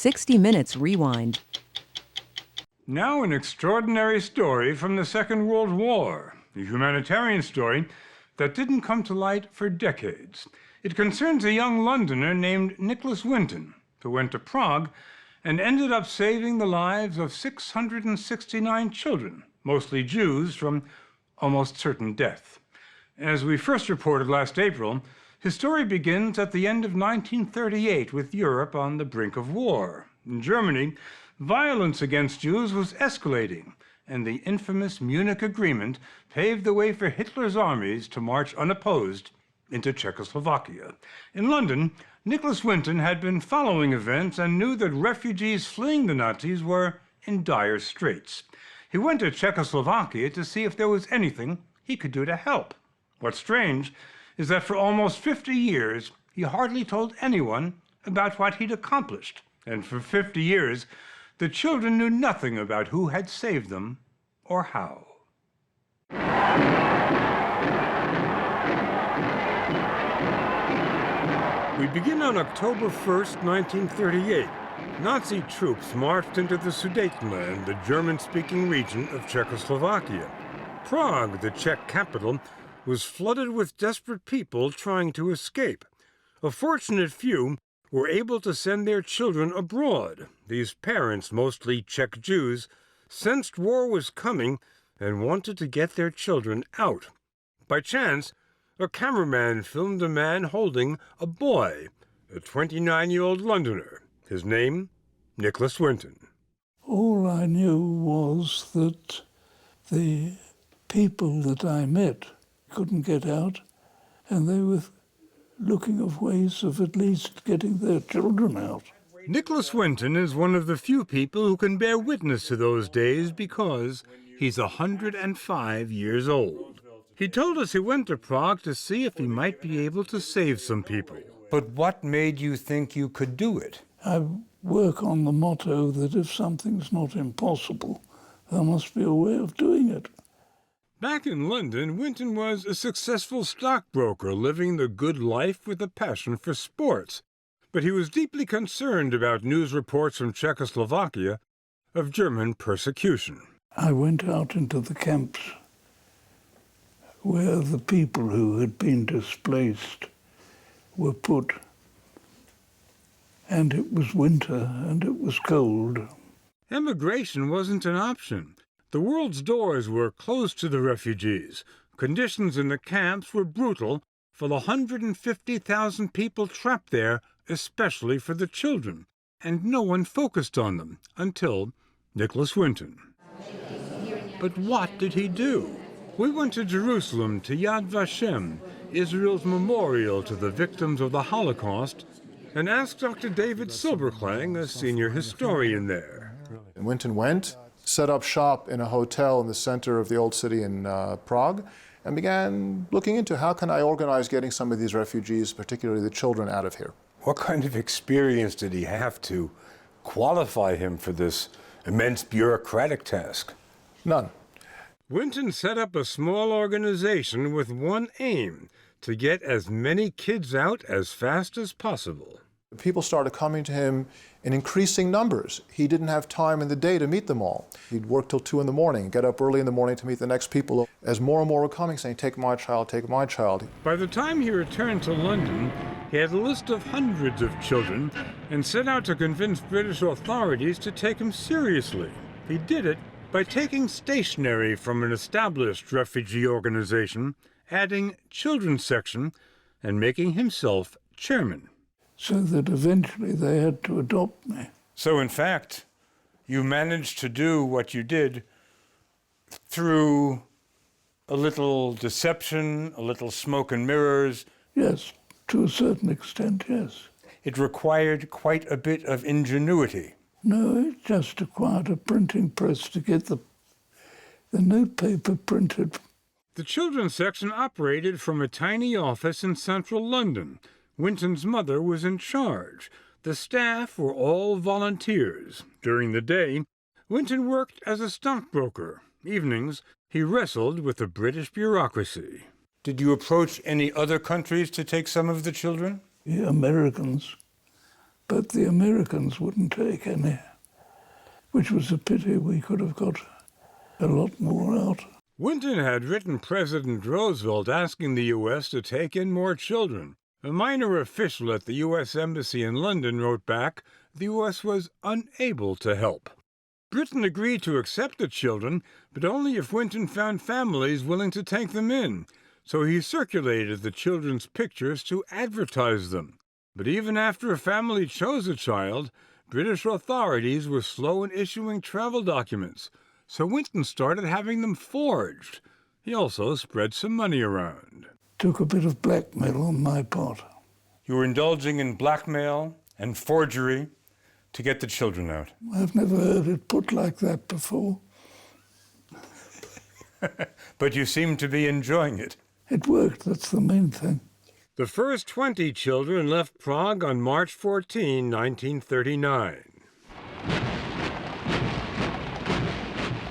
60 Minutes Rewind. Now an extraordinary story from the Second World War, a humanitarian story that didn't come to light for decades. It concerns a young Londoner named Nicholas Winton, who went to Prague and ended up saving the lives of 669 children, mostly Jews, from almost certain death. As we first reported last April, his story begins at the end of 1938 with Europe on the brink of war. In Germany, violence against Jews was escalating, and the infamous Munich Agreement paved the way for Hitler's armies to march unopposed into Czechoslovakia. In London, Nicholas Winton had been following events and knew that refugees fleeing the Nazis were in dire straits. He went to Czechoslovakia to see if there was anything he could do to help. What's strange is that for almost 50 years, he hardly told anyone about what he'd accomplished. And for 50 years, the children knew nothing about who had saved them or how. We begin on October 1st, 1938. Nazi troops marched into the Sudetenland, the German-speaking region of Czechoslovakia. Prague, the Czech capital, was flooded with desperate people trying to escape. A fortunate few were able to send their children abroad. These parents, mostly Czech Jews, sensed war was coming and wanted to get their children out. By chance, a cameraman filmed a man holding a boy, a 29-year-old Londoner. His name, Nicholas Winton. All I knew was that the people that I met couldn't get out, and they were looking of ways of at least getting their children out. Nicholas Winton is one of the few people who can bear witness to those days because he's 105 years old. He told us he went to Prague to see if he might be able to save some people. But what made you think you could do it? I work on the motto that if something's not impossible, there must be a way of doing it. Back in London, Winton was a successful stockbroker living the good life with a passion for sports. But he was deeply concerned about news reports from Czechoslovakia of German persecution. I went out into the camps where the people who had been displaced were put. And it was winter and it was cold. Emigration wasn't an option. The world's doors were closed to the refugees. Conditions in the camps were brutal for the 150,000 people trapped there, especially for the children. And no one focused on them until Nicholas Winton. But what did he do? We went to Jerusalem, to Yad Vashem, Israel's memorial to the victims of the Holocaust, and asked Dr. David Silberklang, a senior historian there. And Winton went, set up shop in a hotel in the center of the old city in Prague, and began looking into how can I organize getting some of these refugees, particularly the children, out of here. What kind of experience did he have to qualify him for this immense bureaucratic task? None. Winton set up a small organization with one aim: to get as many kids out as fast as possible. People started coming to him in increasing numbers. He didn't have time in the day to meet them all. He'd work till 2 in the morning, get up early in the morning to meet the next people. As more and more were coming, saying, take my child, take my child. By the time he returned to London, he had a list of hundreds of children and set out to convince British authorities to take him seriously. He did it by taking stationery from an established refugee organization, adding children's section, and making himself chairman. So that eventually they had to adopt me. So in fact, you managed to do what you did through a little deception, a little smoke and mirrors. Yes, to a certain extent, yes. It required quite a bit of ingenuity. No, it just required a printing press to get the notepaper printed. The children's section operated from a tiny office in central London. Winton's mother was in charge. The staff were all volunteers. During the day, Winton worked as a stockbroker. Evenings, he wrestled with the British bureaucracy. Did you approach any other countries to take some of the children? The Americans. but the Americans wouldn't take any, which was a pity. We could have got a lot more out. Winton had written President Roosevelt asking the U.S. to take in more children. A minor official at the U.S. Embassy in London wrote back the U.S. was unable to help. Britain agreed to accept the children, but only if Winton found families willing to take them in, so he circulated the children's pictures to advertise them. But even after a family chose a child, British authorities were slow in issuing travel documents, so Winton started having them forged. He also spread some money around. Took a bit of blackmail on my part. You were indulging in blackmail and forgery to get the children out. I've never heard it put like that before. But you seem to be enjoying it. It worked, that's the main thing. The first 20 children left Prague on March 14, 1939.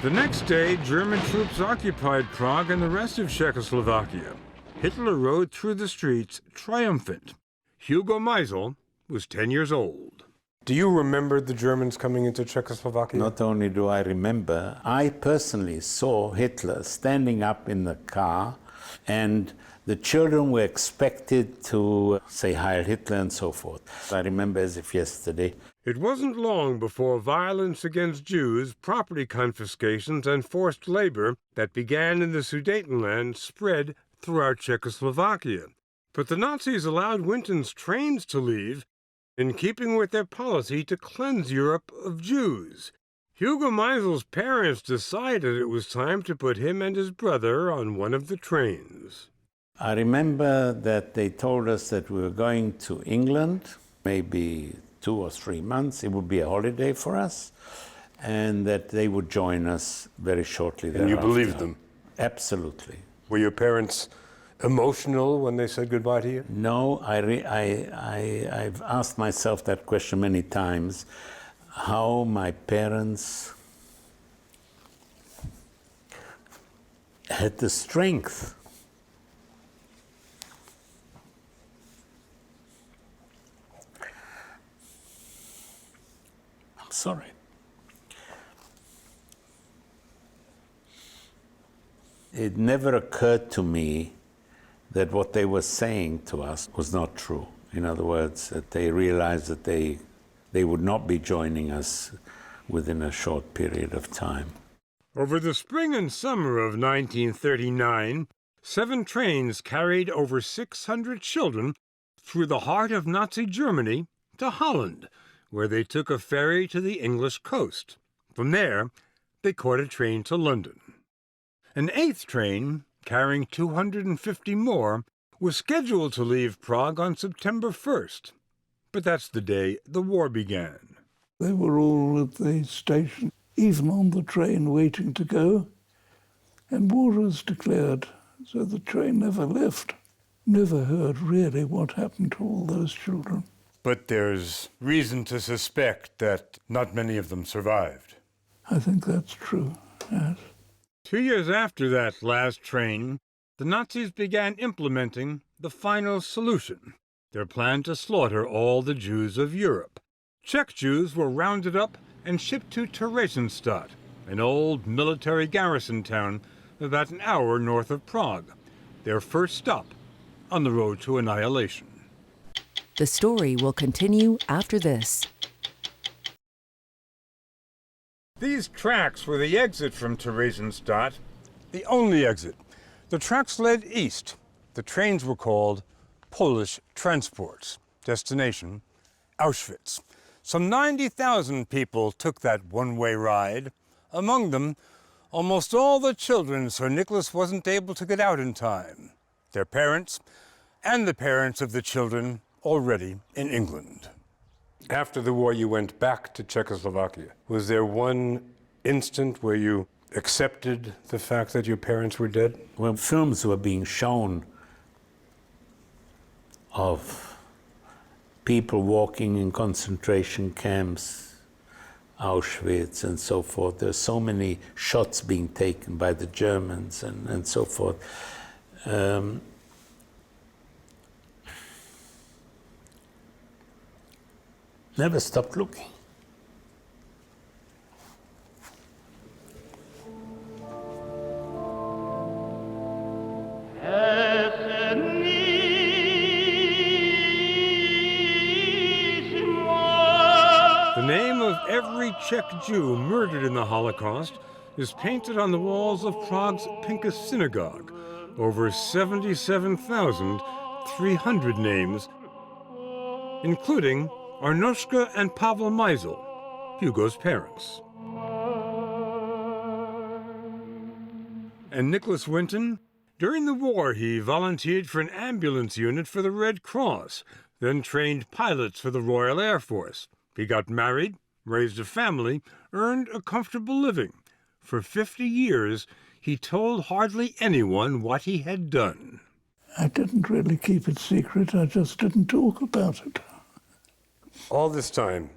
The next day, German troops occupied Prague and the rest of Czechoslovakia. Hitler rode through the streets triumphant. Hugo Meisel was 10 years old. Do you remember the Germans coming into Czechoslovakia? Not only do I remember, I personally saw Hitler standing up in the car, and the children were expected to say Heil Hitler and so forth. I remember as if yesterday. It wasn't long before violence against Jews, property confiscations, and forced labor that began in the Sudetenland spread throughout Czechoslovakia. But the Nazis allowed Winton's trains to leave, in keeping with their policy to cleanse Europe of Jews. Hugo Meisel's parents decided it was time to put him and his brother on one of the trains. I remember that they told us that we were going to England, maybe 2 or 3 months. It would be a holiday for us, and that they would join us very shortly thereafter. And you believed them? Absolutely. Were your parents emotional when they said goodbye to you? No, I've asked myself that question many times, how my parents had the strength sorry. It never occurred to me that what they were saying to us was not true. In other words, that they realized that they would not be joining us within a short period of time. Over the spring and summer of 1939, 7 trains carried over 600 children through the heart of Nazi Germany to Holland, where they took a ferry to the English coast. From there, they caught a train to London. An 8th train, carrying 250 more, was scheduled to leave Prague on September 1st. But that's the day the war began. They were all at the station, even on the train waiting to go, and war was declared, so the train never left. Never heard really what happened to all those children. But there's reason to suspect that not many of them survived. I think that's true, yes. 2 years after that last train, the Nazis began implementing the final solution, their plan to slaughter all the Jews of Europe. Czech Jews were rounded up and shipped to Theresienstadt, an old military garrison town about an hour north of Prague, their first stop on the road to annihilation. The story will continue after this. These tracks were the exit from Theresienstadt, the only exit. The tracks led east. The trains were called Polish transports. Destination, Auschwitz. Some 90,000 people took that one-way ride. Among them, almost all the children, so Nicholas wasn't able to get out in time. Their parents, and the parents of the children, already in England. After the war, you went back to Czechoslovakia. Was there one instant where you accepted the fact that your parents were dead? When films were being shown of people walking in concentration camps, Auschwitz and so forth, there's so many shots being taken by the Germans and so forth. Never stopped looking. The name of every Czech Jew murdered in the Holocaust is painted on the walls of Prague's Pinkas Synagogue. Over 77,300 names, including Arnoška and Pavel Meisel, Hugo's parents. And Nicholas Winton? During the war, he volunteered for an ambulance unit for the Red Cross, then trained pilots for the Royal Air Force. He got married, raised a family, earned a comfortable living. For 50 years, he told hardly anyone what he had done. I didn't really keep it secret, I just didn't talk about it. All this time,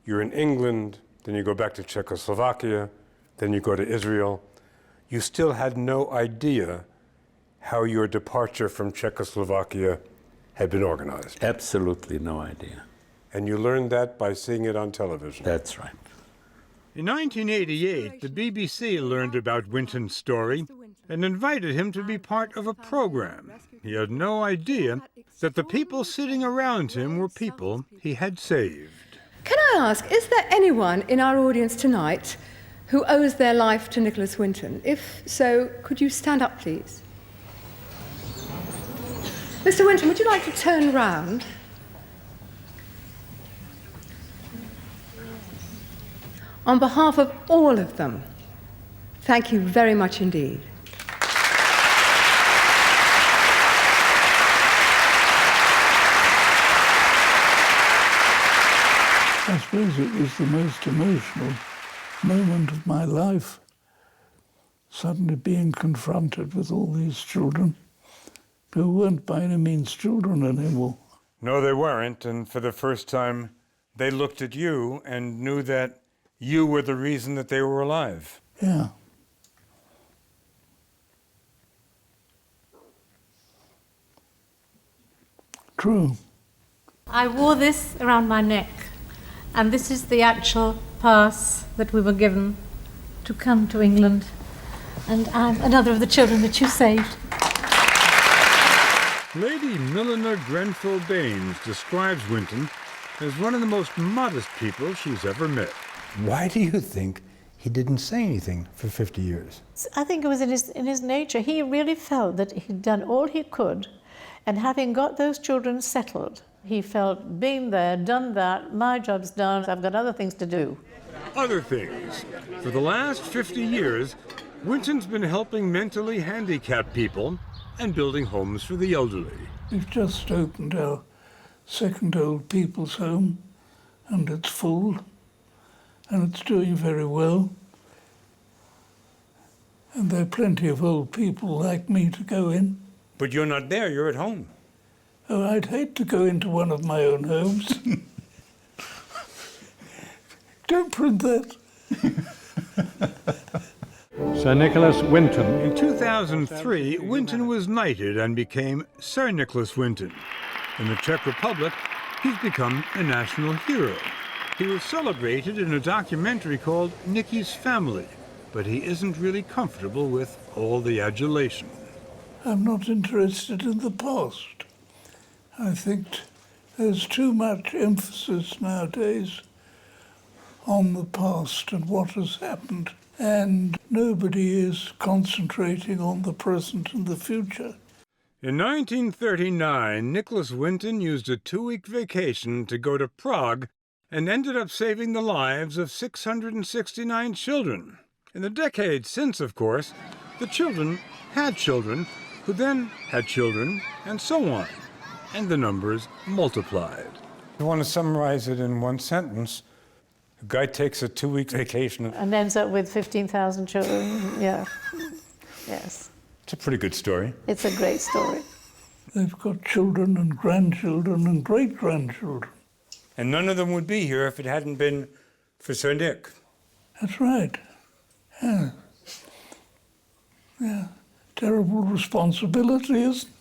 you're in England, then you go back to Czechoslovakia, then you go to Israel. You still had no idea how your departure from Czechoslovakia had been organized. Absolutely no idea. And you learned that by seeing it on television. That's right. In 1988, the BBC learned about Winton's story and invited him to be part of a program. He had no idea that the people sitting around him were people he had saved. Can I ask, is there anyone in our audience tonight who owes their life to Nicholas Winton? If so, could you stand up, please? Mr. Winton, would you like to turn round? On behalf of all of them, thank you very much indeed. I suppose it was the most emotional moment of my life, suddenly being confronted with all these children who weren't by any means children anymore. No, they weren't, and for the first time, they looked at you and knew that you were the reason that they were alive. Yeah. True. I wore this around my neck, and this is the actual pass that we were given to come to England, and I'm another of the children that you saved. Lady Milena Grenfell Baines describes Winton as one of the most modest people she's ever met. Why do you think he didn't say anything for 50 years? I think it was in his nature. He really felt that he'd done all he could, and having got those children settled, he felt, been there, done that, my job's done, I've got other things to do. Other things. For the last 50 years, Winton's been helping mentally handicapped people and building homes for the elderly. We've just opened our second old people's home, and it's full, and it's doing very well. And there are plenty of old people like me to go in. But you're not there, you're at home. Oh, I'd hate to go into one of my own homes. Don't print that. Sir Nicholas Winton. In 2003, Winton was knighted and became Sir Nicholas Winton. In the Czech Republic, he's become a national hero. He was celebrated in a documentary called Nicky's Family, but he isn't really comfortable with all the adulation. I'm not interested in the past. I think there's too much emphasis nowadays on the past and what has happened, and nobody is concentrating on the present and the future. In 1939, Nicholas Winton used a 2-week vacation to go to Prague and ended up saving the lives of 669 children. In the decades since, of course, the children had children who then had children, and so on. And the numbers multiplied. I want to summarize it in one sentence. A guy takes a 2-week vacation. And ends up with 15,000 children, yeah. Yes. It's a pretty good story. It's a great story. They've got children and grandchildren and great-grandchildren. And none of them would be here if it hadn't been for Sir Nick. That's right. Yeah. Yeah. Terrible responsibility, isn't it?